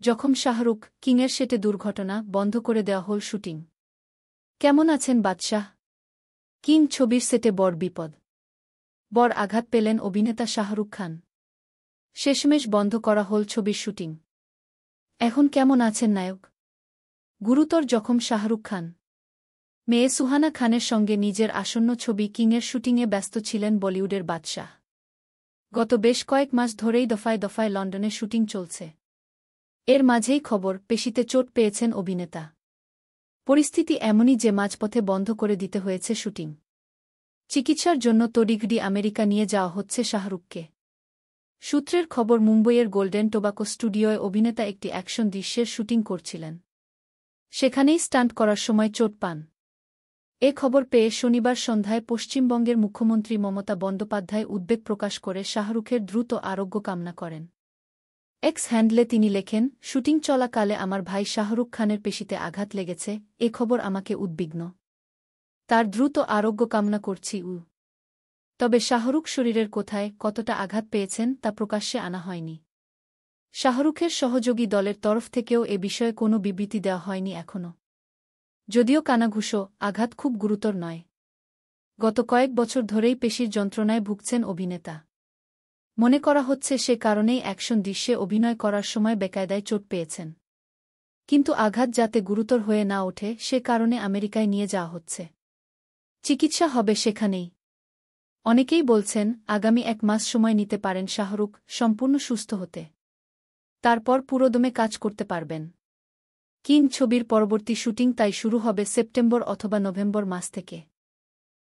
জখম শাহরুখ, কিংয়ের সেটে দুর্ঘটনা, বন্ধ করে দেওয়া হল শুটিং। কেমন আছেন বাদশাহ? কিং ছবির সেটে বড় বিপদ। বড় আঘাত পেলেন অভিনেতা শাহরুখ খান। শেষমেশ বন্ধ করা হল ছবির শুটিং। এখন কেমন আছেন নায়ক? গুরুতর জখম শাহরুখ খান। মেয়ে সুহানা খানের সঙ্গে নিজের আসন্ন ছবি কিংয়ের শুটিংয়ে ব্যস্ত ছিলেন বলিউডের বাদশাহ। গত বেশ কয়েক মাস ধরেই দফায় দফায় লন্ডনে শুটিং চলছে। এর মাঝেই খবর, পেশিতে চোট পেয়েছেন অভিনেতা। পরিস্থিতি এমনই যে মাঝপথে বন্ধ করে দিতে হয়েছে শুটিং। চিকিৎসার জন্য তড়িঘড়ি আমেরিকা নিয়ে যাওয়া হচ্ছে শাহরুখকে। সূত্রের খবর, মুম্বইয়ের গোল্ডেন টোবাকো স্টুডিওয় অভিনেতা একটি অ্যাকশন দৃশ্যের শুটিং করছিলেন। সেখানেই স্টান্ট করার সময় চোট পান। এ খবর পেয়ে শনিবার সন্ধ্যায় পশ্চিমবঙ্গের মুখ্যমন্ত্রী মমতা বন্দ্যোপাধ্যায় উদ্বেগ প্রকাশ করে শাহরুখের দ্রুত আরোগ্য কামনা করেন। এক্স হ্যান্ডলে তিনি লেখেন, শুটিং চলাকালে আমার ভাই শাহরুখ খানের পেশিতে আঘাত লেগেছে, এ খবর আমাকে উদ্বিগ্ন। তার দ্রুত আরোগ্য কামনা করছি। তবে শাহরুখ শরীরের কোথায়, কতটা আঘাত পেয়েছেন তা প্রকাশ্যে আনা হয়নি। শাহরুখের সহযোগী দলের তরফ থেকেও এ বিষয়ে কোনো বিবৃতি দেওয়া হয়নি এখনও। যদিও কানাঘুষো, আঘাত খুব গুরুতর নয়। গত কয়েক বছর ধরেই পেশির যন্ত্রণায় ভুগছেন অভিনেতা। মনে করা হচ্ছে সে কারণেই অ্যাকশন দৃশ্যে অভিনয় করার সময় বেকায়দায় চোট পেয়েছেন। কিন্তু আঘাত যাতে গুরুতর হয়ে না ওঠে সে কারণে আমেরিকায় নিয়ে যাওয়া হচ্ছে। চিকিৎসা হবে সেখানেই। অনেকেই বলছেন, আগামী 1 মাস সময় নিতে পারেন শাহরুখ সম্পূর্ণ সুস্থ হতে। তারপর পুরোদমে কাজ করতে পারবেন। কিং ছবির পরবর্তী শুটিং তাই শুরু হবে সেপ্টেম্বর অথবা নভেম্বর মাস থেকে।